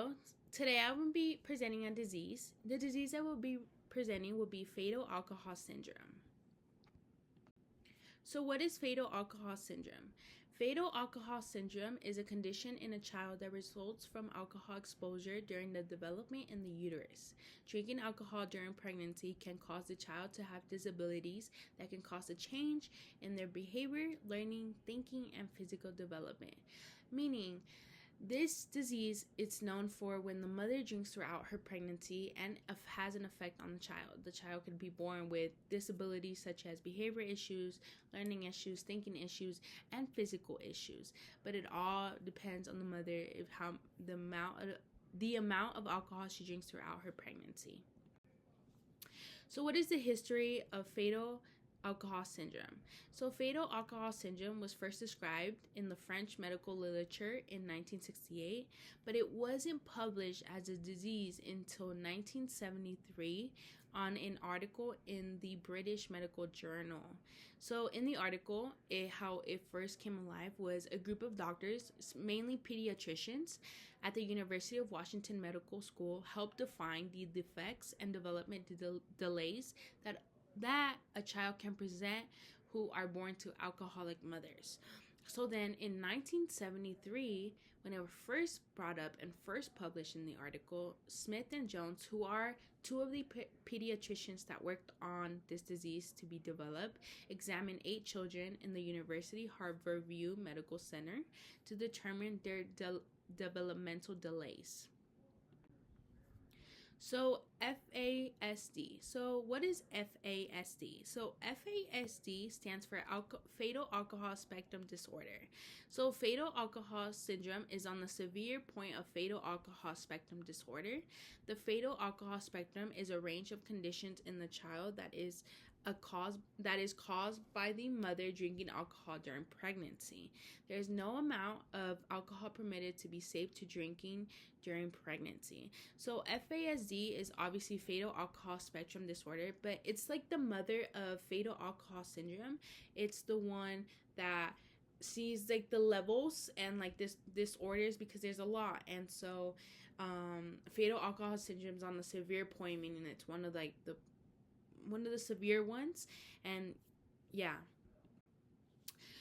Pinedo. Today I will be presenting a disease. The disease I will be presenting will be fetal alcohol syndrome. So what is fetal alcohol syndrome? Fetal alcohol syndrome is a condition in a child that results from alcohol exposure during the development in the uterus. Drinking alcohol during pregnancy can cause the child to have disabilities that can cause a change in their behavior, learning, thinking, and physical development. Meaning, this disease is known for when the mother drinks throughout her pregnancy and has an effect on the child. The child can be born with disabilities such as behavior issues, learning issues, thinking issues, and physical issues. But it all depends on the mother the amount of alcohol she drinks throughout her pregnancy. So what is the history of fetal alcohol syndrome? So fetal alcohol syndrome was first described in the French medical literature in 1968, but it wasn't published as a disease until 1973 on an article in the British Medical Journal. So in the article, how it first came alive was a group of doctors, mainly pediatricians, at the University of Washington Medical School helped define the defects and development delays that a child can present who are born to alcoholic mothers. So then in 1973, when it was first brought up and first published in the article, Smith and Jones, who are two of the pediatricians that worked on this disease to be developed, examined 8 children in the University Harborview Medical Center to determine their developmental delays. So FASD. So what is FASD? So FASD stands for Fetal Alcohol Spectrum Disorder. So fetal alcohol syndrome is on the severe point of fetal alcohol spectrum disorder. The fetal alcohol spectrum is a range of conditions in the child that is caused by the mother drinking alcohol during pregnancy. There is no amount of alcohol permitted to be safe to drinking during pregnancy. So FASD is obviously fetal alcohol spectrum disorder, but it's like the mother of fetal alcohol syndrome. It's the one that sees like the levels and like this disorders because there's a lot. And so fetal alcohol syndrome is on the severe point, meaning it's one of the severe ones. And yeah,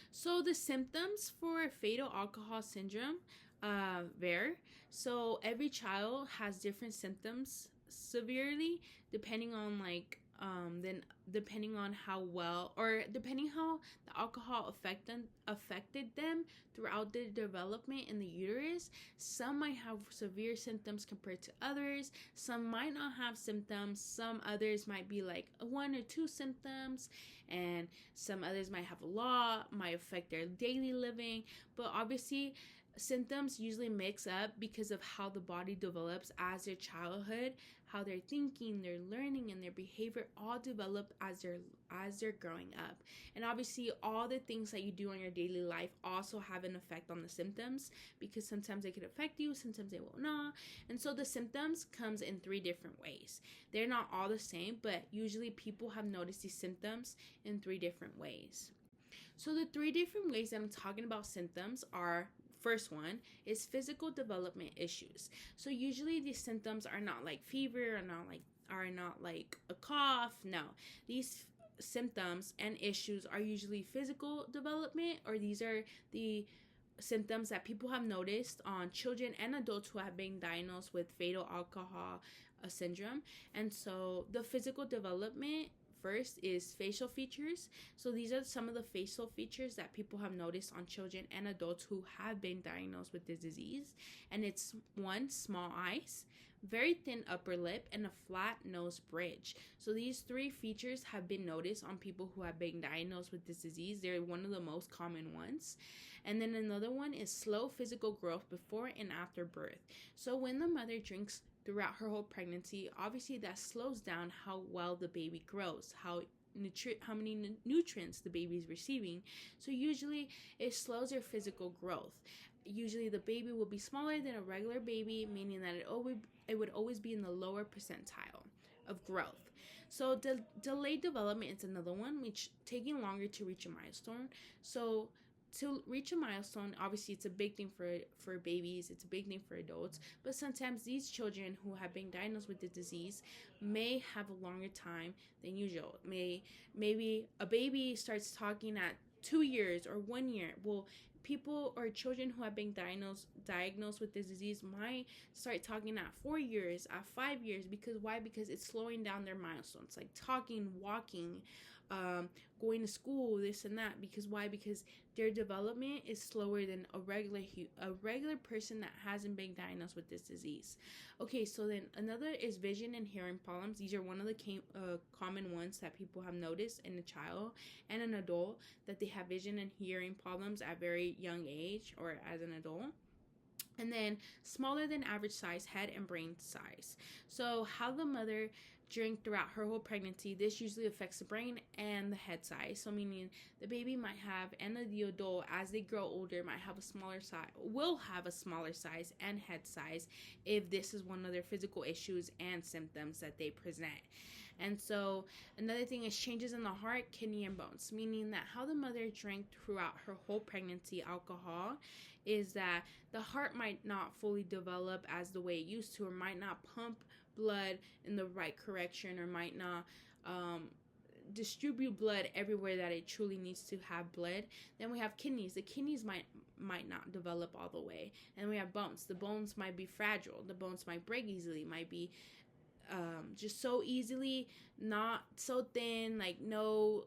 so the symptoms for fetal alcohol syndrome vary. So every child has different symptoms severely depending on depending on how well or depending how the alcohol affected them throughout their development in the uterus. Some might have severe symptoms compared to others. Some might not have symptoms. Some others might be like 1 or 2 symptoms, and some others might have a lot, might affect their daily living. But obviously symptoms usually mix up because of how the body develops as their childhood, how they're thinking, their learning, and their behavior all develop as they're growing up. And obviously all the things that you do in your daily life also have an effect on the symptoms, because sometimes they can affect you, sometimes they will not. And so the symptoms comes in 3 different ways. They're not all the same, but usually people have noticed these symptoms in 3 different ways. So the 3 different ways that I'm talking about symptoms are, first one is physical development issues. So usually these symptoms are not like fever, are not like a cough. No, these symptoms and issues are usually physical development, or these are the symptoms that people have noticed on children and adults who have been diagnosed with fetal alcohol syndrome. And so the physical development first is facial features. So these are some of the facial features that people have noticed on children and adults who have been diagnosed with this disease. And it's 1, small eyes, very thin upper lip, and a flat nose bridge. So these 3 features have been noticed on people who have been diagnosed with this disease. They're one of the most common ones. And then another one is slow physical growth before and after birth. So when the mother drinks throughout her whole pregnancy, obviously that slows down how well the baby grows, how many nutrients the baby is receiving. So usually it slows their physical growth. Usually the baby will be smaller than a regular baby, meaning that it would always be in the lower percentile of growth. So delayed development is another one, which taking longer to reach a milestone. So to reach a milestone, obviously it's a big thing for babies, it's a big thing for adults, but sometimes these children who have been diagnosed with the disease may have a longer time than usual. Maybe a baby starts talking at 2 years or 1 year. Well, people or children who have been diagnosed with this disease might start talking at 4 years, at 5 years. Because why? Because it's slowing down their milestones, like talking, walking, going to school, this and that. Because why? Because their development is slower than a regular person that hasn't been diagnosed with this disease. Okay, so then another is vision and hearing problems. These are one of the common ones that people have noticed in a child and an adult, that they have vision and hearing problems at very young age or as an adult. And then smaller than average size head and brain size. So how the mother drank throughout her whole pregnancy, this usually affects the brain and the head size. So meaning the baby might have, and the adult as they grow older might have a smaller size, will have a smaller size and head size if this is one of their physical issues and symptoms that they present. And so another thing is changes in the heart, kidney, and bones, meaning that how the mother drank throughout her whole pregnancy alcohol is that the heart might not fully develop as the way it used to, or might not pump blood in the right correction, or might not distribute blood everywhere that it truly needs to have blood. Then we have kidneys. The kidneys might not develop all the way. And we have bones. The bones might be fragile. The bones might break easily, might be just so easily, not so thin, like no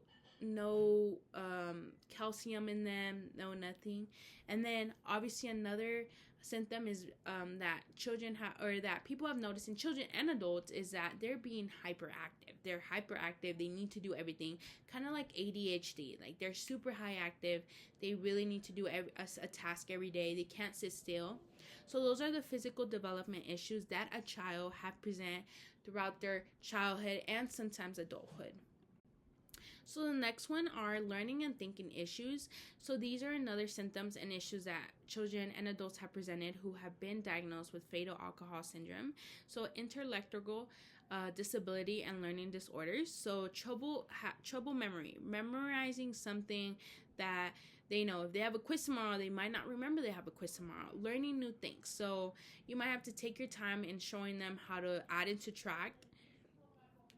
calcium in them, no nothing. And then obviously another symptom is that children have, or that people have noticed in children and adults, is that they're being hyperactive. They're hyperactive. They need to do everything, kind of like ADHD. Like they're super high active. They really need to do a task every day. They can't sit still. So those are the physical development issues that a child have present throughout their childhood and sometimes adulthood. So the next one are learning and thinking issues. So these are another symptoms and issues that children and adults have presented who have been diagnosed with fetal alcohol syndrome. So intellectual disability and learning disorders. So trouble memorizing something that they know. If they have a quiz tomorrow, they might not remember they have a quiz tomorrow. Learning new things. So you might have to take your time in showing them how to add and subtract,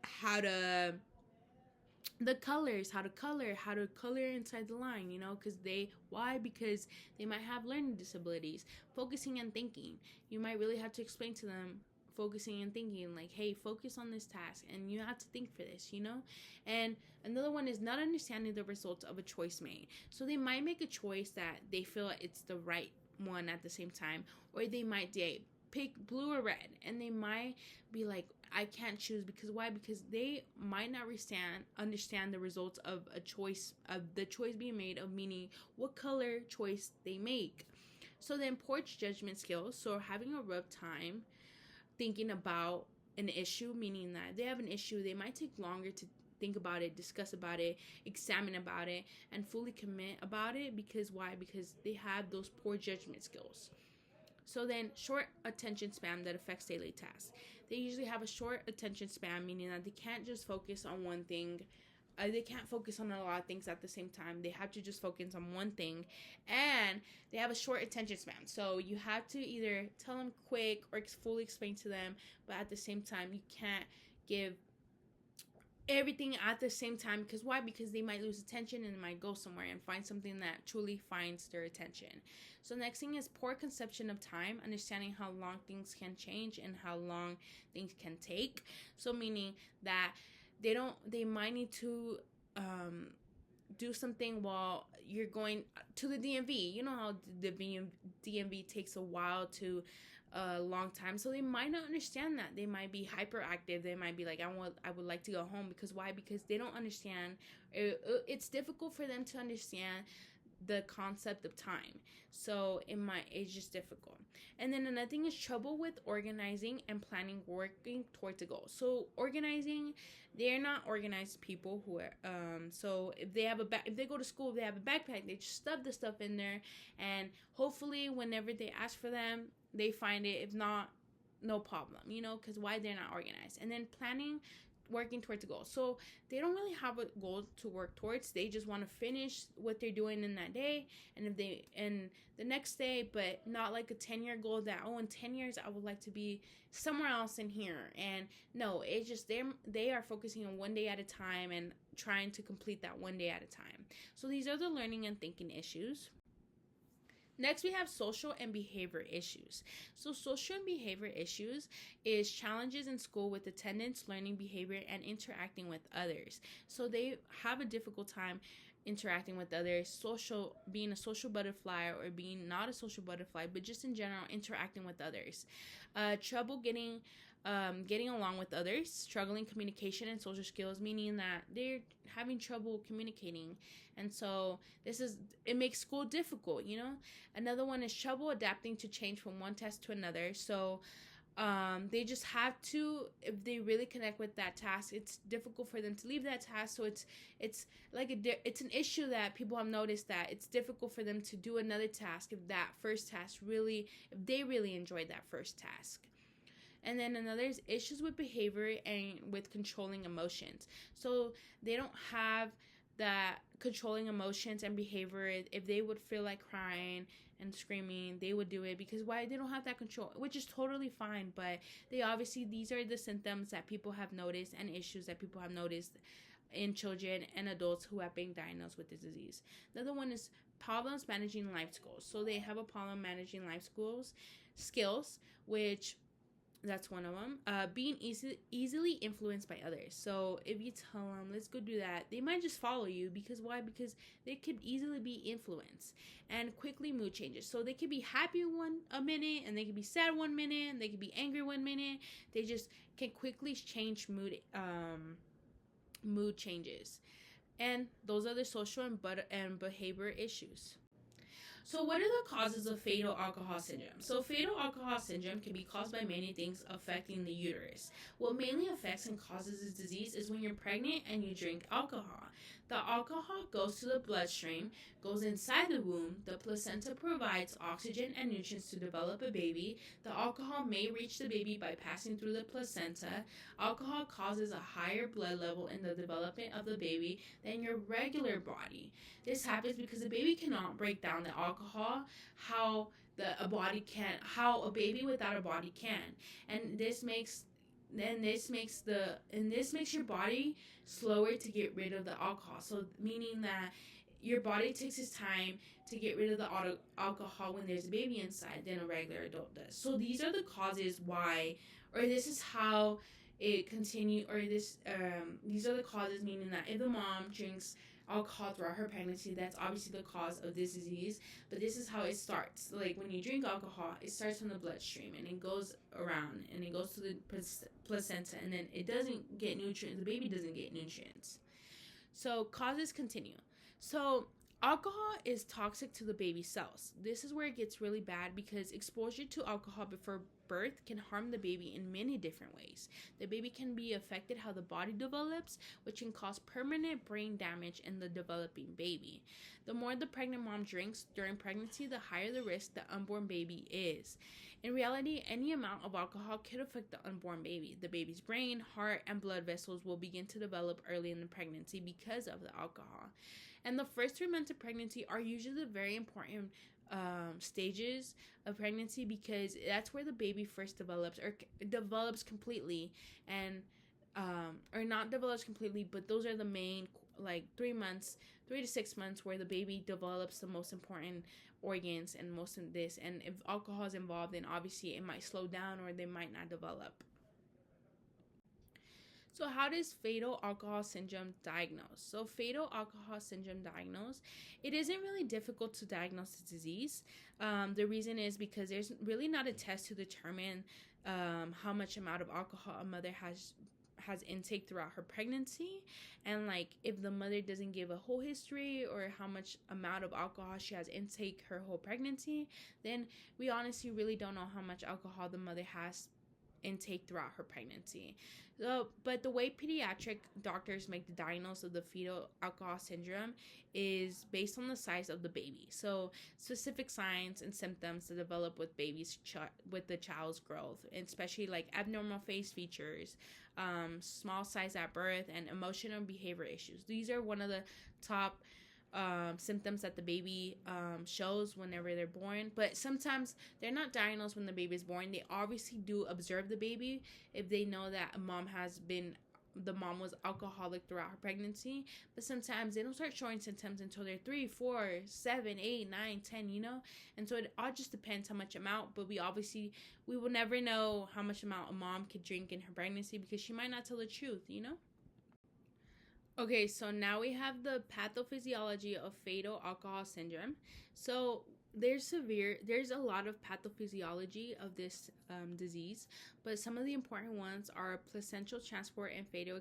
how to color inside the line, because they might have learning disabilities. Focusing and thinking. You might really have to explain to them focusing and thinking, like, hey, focus on this task and you have to think for this. And another one is not understanding the results of a choice made. So they might make a choice that they feel it's the right one at the same time, or they might pick blue or red, and they might be like, I can't choose. Because why? Because they might not understand the results of a choice, of the choice being made, of meaning what color choice they make. So then poor judgment skills. So having a rough time thinking about an issue, meaning that they have an issue, they might take longer to think about it, discuss about it, examine about it, and fully commit about it. Because why? Because they have those poor judgment skills. So then short attention span that affects daily tasks. They usually have a short attention span, meaning that they can't just focus on one thing. They can't focus on a lot of things at the same time. They have to just focus on one thing. And they have a short attention span. So you have to either tell them quick or fully explain to them. But at the same time, you can't give everything at the same time. Because why? Because they might lose attention and they might go somewhere and find something that truly finds their attention. So next thing is poor conception of time, understanding how long things can change and how long things can take. So meaning that they might need to do something while you're going to the DMV. You know how the DMV takes a while to a long time. So they might not understand that. They might be hyperactive. They might be like, I would like to go home. Because why? Because they don't understand. It's difficult for them to understand the concept of time. So it's just difficult. And then another thing is trouble with organizing and planning, working towards a goal. So organizing, they're not organized people who are so if they go to school, if they have a backpack, they just stuff the stuff in there, and hopefully whenever they ask for them, they find it. If not, no problem, because why? They're not organized. And then planning working towards a goal. So they don't really have a goal to work towards. They just want to finish what they're doing in that day, and if they and the next day, but not like a 10-year goal that, oh, in 10 years I would like to be somewhere else in here. And no, it's just they are focusing on one day at a time and trying to complete that one day at a time. So these are the learning and thinking issues. Next, we have social and behavior issues. So social and behavior issues is challenges in school with attendance, learning behavior, and interacting with others. So they have a difficult time interacting with others, being a social butterfly, or being not a social butterfly, but just in general interacting with others. Trouble getting along with others, struggling communication and social skills, meaning that they're having trouble communicating, and so it makes school difficult. Another one is trouble adapting to change from one task to another. So they just have to, if they really connect with that task, it's difficult for them to leave that task. So it's like it's an issue that people have noticed, that it's difficult for them to do another task if they really enjoyed that first task. And then another is issues with behavior and with controlling emotions. So they don't have that controlling emotions and behavior. If they would feel like crying and screaming, they would do it, because why? They don't have that control, which is totally fine. But these are the symptoms that people have noticed and issues that people have noticed in children and adults who have been diagnosed with this disease. The other one is problems managing life goals. So they have a problem managing life skills, which that's one of them. Being easily influenced by others. So if you tell them, let's go do that, they might just follow you. Because why? Because they could easily be influenced. And quickly mood changes. So they could be happy a minute, and they could be sad 1 minute, and they could be angry 1 minute. They just can quickly change mood changes. And those are the social and behavior issues. So what are the causes of fetal alcohol syndrome? So fetal alcohol syndrome can be caused by many things affecting the uterus. What mainly affects and causes this disease is when you're pregnant and you drink alcohol. The alcohol goes to the bloodstream, goes inside the womb. The placenta provides oxygen and nutrients to develop a baby. The alcohol may reach the baby by passing through the placenta. Alcohol causes a higher blood level in the development of the baby than your regular body. This happens because the baby cannot break down the alcohol how a baby without a body can. And this makes your body slower to get rid of the alcohol. So meaning that your body takes its time to get rid of the alcohol when there's a baby inside than a regular adult does. So these are the causes why, or this is how it continue, or these are the causes, meaning that if the mom drinks alcohol throughout her pregnancy, that's obviously the cause of this disease. But this is how it starts. Like when you drink alcohol, it starts from the bloodstream and it goes around and it goes to the placenta, and then it doesn't get nutrients. The baby doesn't get nutrients. So causes continue. So alcohol is toxic to the baby cells. This is where it gets really bad, because exposure to alcohol before birth can harm the baby in many different ways. The baby can be affected how the body develops, which can cause permanent brain damage in the developing baby. The more the pregnant mom drinks during pregnancy, the higher the risk the unborn baby is. In reality, any amount of alcohol could affect the unborn baby. The baby's brain, heart, and blood vessels will begin to develop early in the pregnancy because of the alcohol. And the first 3 months of pregnancy are usually the very important stages of pregnancy, because that's where the baby first develops, or develops completely, and or not develops completely, but those are the main 3 to 6 months where the baby develops the most important organs and most of this. And if alcohol is involved, then obviously it might slow down or they might not develop. So how does fetal alcohol syndrome diagnose? So fetal alcohol syndrome diagnose, it isn't really difficult to diagnose the disease. The reason is because there's really not a test to determine how much amount of alcohol a mother has intake throughout her pregnancy, and if the mother doesn't give a whole history or how much amount of alcohol she has intake her whole pregnancy, then we honestly really don't know how much alcohol the mother has intake throughout her pregnancy. So, but the way pediatric doctors make the diagnosis of the fetal alcohol syndrome is based on the size of the baby. So, specific signs and symptoms that develop with with the child's growth, and especially like abnormal face features, small size at birth, and emotional and behavior issues. These are one of the top symptoms that the baby shows whenever they're born, but sometimes they're not diagnosed when the baby is born. They obviously do observe the baby if they know that the mom was alcoholic throughout her pregnancy, but sometimes they don't start showing symptoms until they're 3, 4, 7, 8, 9, 10, and so it all just depends how much amount. But we will never know how much amount a mom could drink in her pregnancy because she might not tell the truth. Okay, so now we have the pathophysiology of fetal alcohol syndrome. So there's a lot of pathophysiology of this disease, but some of the important ones are placental transport and fetal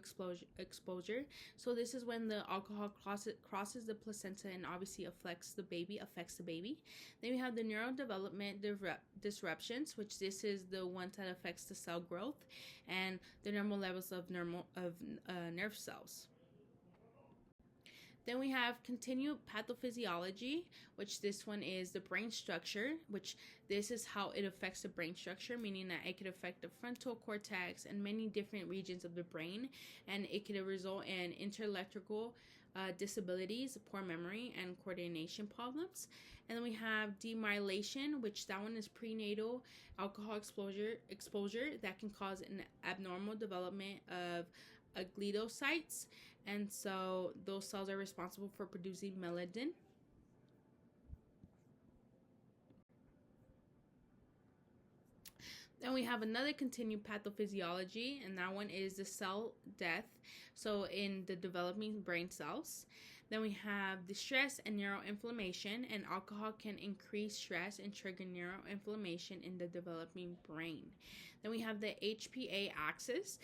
exposure. So this is when the alcohol crosses the placenta and obviously affects the baby. Then we have the neurodevelopment disruptions, which this is the one that affects the cell growth and the normal levels of nerve cells. Then we have continued pathophysiology, which this one is the brain structure, which this is how it affects the brain structure, meaning that it could affect the frontal cortex and many different regions of the brain, and it could result in intellectual disabilities, poor memory, and coordination problems. And then we have demyelination, which that one is prenatal alcohol exposure that can cause an abnormal development of glidocytes, and so those cells are responsible for producing melanin. Then we have another continued pathophysiology, and that one is the cell death, so in the developing brain cells. Then we have the stress and neuroinflammation, and alcohol can increase stress and trigger neuroinflammation in the developing brain. Then we have the HPA axis,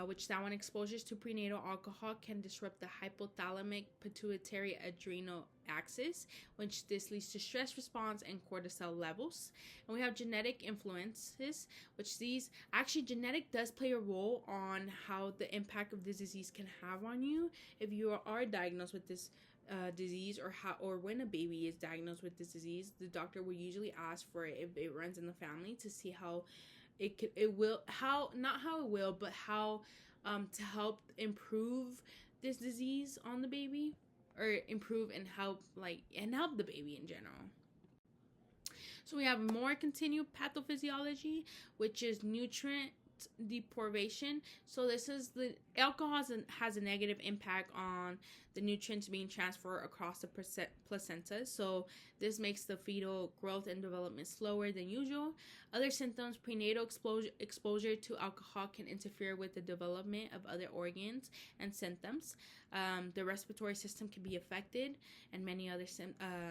which that one exposures to prenatal alcohol can disrupt the hypothalamic pituitary adrenal axis, which this leads to stress response and cortisol levels. And we have genetic influences, which genetic does play a role on how the impact of this disease can have on you. If you are diagnosed with this disease, or when a baby is diagnosed with this disease, the doctor will usually ask for it if it runs in the family to see how to help improve this disease on the baby, or improve and help the baby in general. So we have more continued pathophysiology, which is nutrient deprivation. So this is the alcohol has a negative impact on the nutrients being transferred across the placenta. So this makes the fetal growth and development slower than usual. Other symptoms: prenatal exposure to alcohol can interfere with the development of other organs and symptoms. The respiratory system can be affected, and many other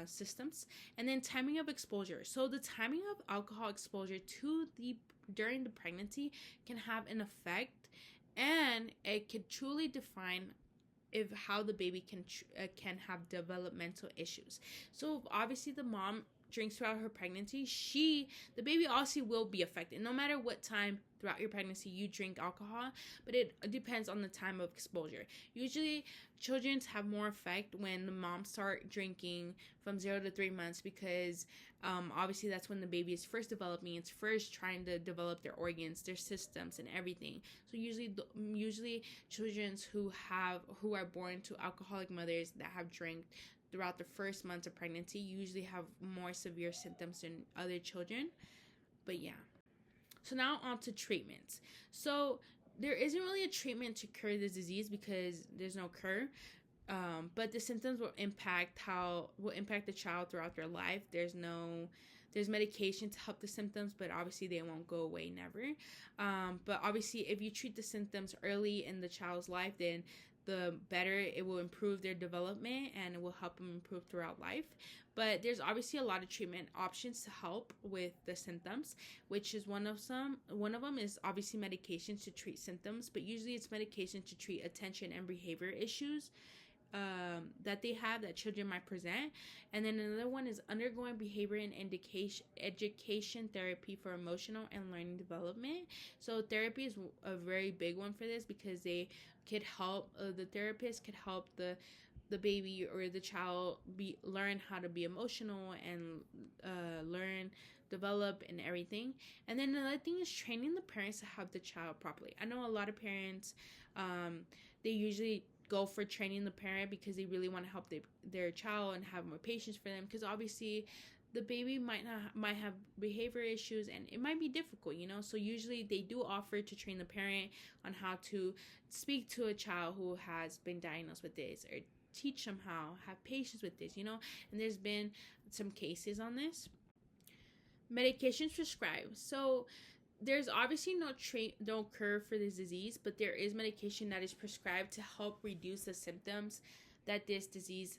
systems. And then timing of exposure. So the timing of alcohol exposure during the pregnancy can have an effect, and it could truly define how the baby can have developmental issues. So obviously the mom drinks throughout her pregnancy, the baby also will be affected no matter what time throughout your pregnancy you drink alcohol, but it depends on the time of exposure. Usually children have more effect when the moms start drinking from 0 to 3 months, because obviously that's when the baby is first developing. It's first trying to develop their organs, their systems, and everything. So usually children who are born to alcoholic mothers that have drank throughout the first months of pregnancy usually have more severe symptoms than other children. But yeah. So now on to treatments. So there isn't really a treatment to cure this disease because there's no cure. But the symptoms will impact the child throughout their life. There's medication to help the symptoms, but obviously they won't go away, never. But obviously if you treat the symptoms early in the child's life, then the better it will improve their development, and it will help them improve throughout life. But there's obviously a lot of treatment options to help with the symptoms, which is one of them is obviously medications to treat symptoms, but usually it's medication to treat attention and behavior issues. that they have that children might present. And then another one is undergoing behavior and education therapy for emotional and learning development. So therapy is a very big one for this, because they could help the therapist could help the baby or the child learn how to be emotional and learn, develop, and everything. And then another thing is training the parents to help the child properly. I know a lot of parents, they usually go for training the parent because they really want to help their child and have more patience for them, because obviously the baby might have behavior issues and it might be difficult, so usually they do offer to train the parent on how to speak to a child who has been diagnosed with this, or teach them how have patience with this, and there's been some cases on this. Medications prescribed. So there's obviously no cure for this disease, but there is medication that is prescribed to help reduce the symptoms that this disease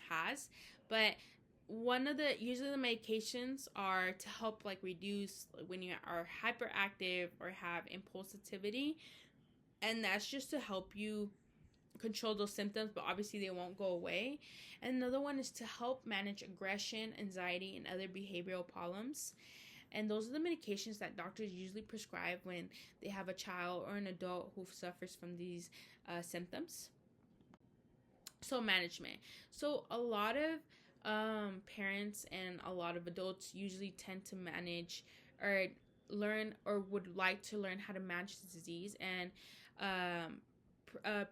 has. But usually the medications are to help reduce when you are hyperactive or have impulsivity, and that's just to help you control those symptoms, but obviously they won't go away. And another one is to help manage aggression, anxiety, and other behavioral problems. And those are the medications that doctors usually prescribe when they have a child or an adult who suffers from these symptoms. So management. So a lot of parents and a lot of adults usually tend to manage or learn or would like to learn how to manage the disease. And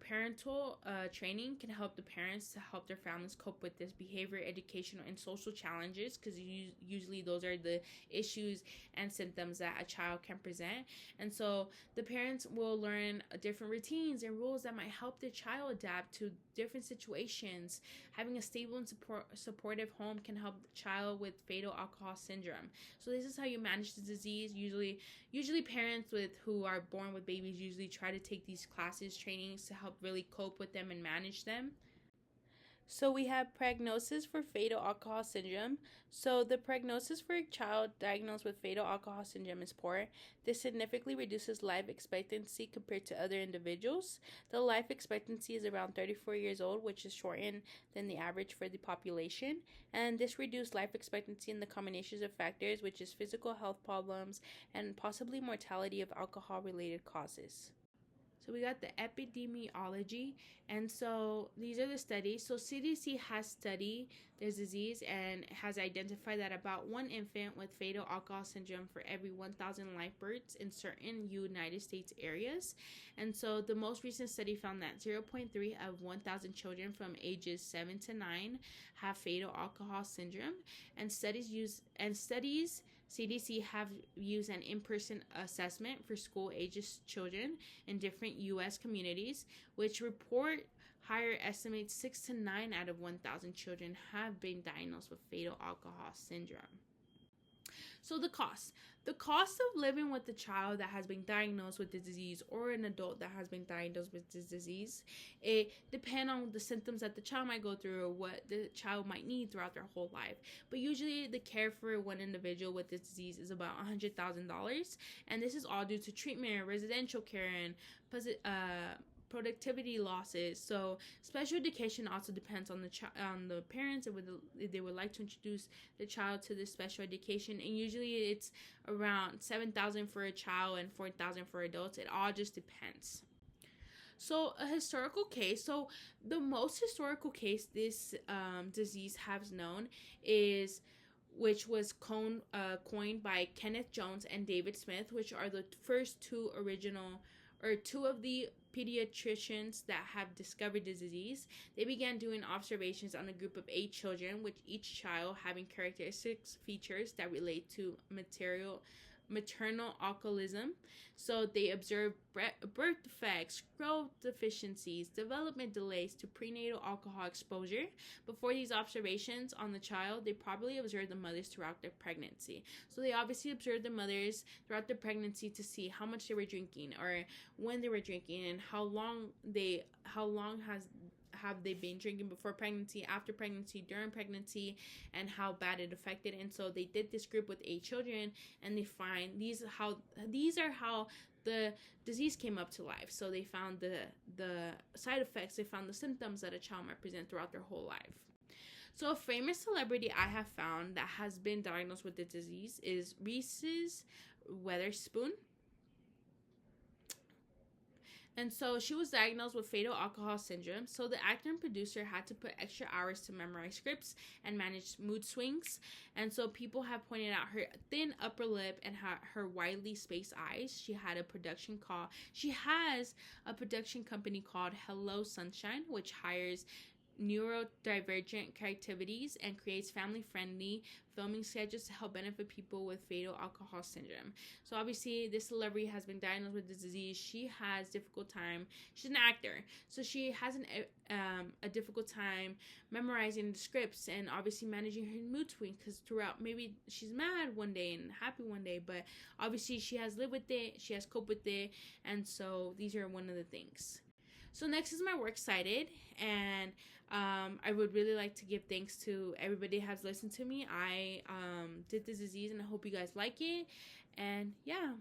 parental training can help the parents to help their families cope with this behavior, educational, and social challenges, because usually those are the issues and symptoms that a child can present. And so the parents will learn different routines and rules that might help their child adapt to different situations. Having a stable and supportive home can help the child with fetal alcohol syndrome. So this is how you manage the disease. Usually parents who are born with babies usually try to take these classes, trainings, to help really cope with them and manage them. So we have prognosis for fetal alcohol syndrome. So the prognosis for a child diagnosed with fetal alcohol syndrome is poor. This significantly reduces life expectancy compared to other individuals. The life expectancy is around 34 years old, which is shortened than the average for the population. And this reduced life expectancy in the combinations of factors, which is physical health problems and possibly mortality of alcohol-related causes. So we got the epidemiology, and so these are the studies. So CDC has studied this disease and has identified that about one infant with fetal alcohol syndrome for every 1,000 live births in certain United States areas. And so the most recent study found that 0.3 of 1,000 children from ages 7 to 9 have fetal alcohol syndrome. And studies CDC have used an in-person assessment for school ages children in different U.S. communities, which report higher estimates 6 to 9 out of 1,000 children have been diagnosed with fetal alcohol syndrome. So the cost of living with a child that has been diagnosed with the disease, or an adult that has been diagnosed with this disease, it depends on the symptoms that the child might go through or what the child might need throughout their whole life. But usually the care for one individual with this disease is about $100,000, and this is all due to treatment, residential care, and productivity losses. So special education also depends on the parents if they would like to introduce the child to this special education, and usually it's around $7,000 for a child and $4,000 for adults. It all just depends. So a historical case. So the most historical case this disease has known is, which was coined by Kenneth Jones and David Smith, which are the first two of the pediatricians that have discovered the disease. They began doing observations on a group of 8 children, with each child having characteristic features that relate to maternal alcoholism. So they observed birth defects, growth deficiencies, development delays to prenatal alcohol exposure. Before these observations on the child, they probably observed the mothers throughout their pregnancy. So they obviously observed the mothers throughout their pregnancy to see how much they were drinking, or when they were drinking, and how long have they been drinking before pregnancy, after pregnancy, during pregnancy, and how bad it affected. And so they did this group with 8 children, and they find these are how the disease came up to life. So they found the side effects, they found the symptoms that a child might present throughout their whole life. So a famous celebrity I have found that has been diagnosed with the disease is Reese Witherspoon. And so she was diagnosed with fetal alcohol syndrome. So the actor and producer had to put extra hours to memorize scripts and manage mood swings. And so people have pointed out her thin upper lip and her widely spaced eyes. She has a production company called Hello Sunshine, which hires neurodivergent activities and creates family-friendly filming schedules to help benefit people with fetal alcohol syndrome. So obviously this celebrity has been diagnosed with this disease. She has difficult time. She's an actor, so she has a difficult time memorizing the scripts and obviously managing her mood swings, because throughout, maybe she's mad one day and happy one day, but obviously she has lived with it, she has coped with it, and so these are one of the things. So next is my works cited, and I would really like to give thanks to everybody who has listened to me. I did this disease, and I hope you guys like it. And yeah.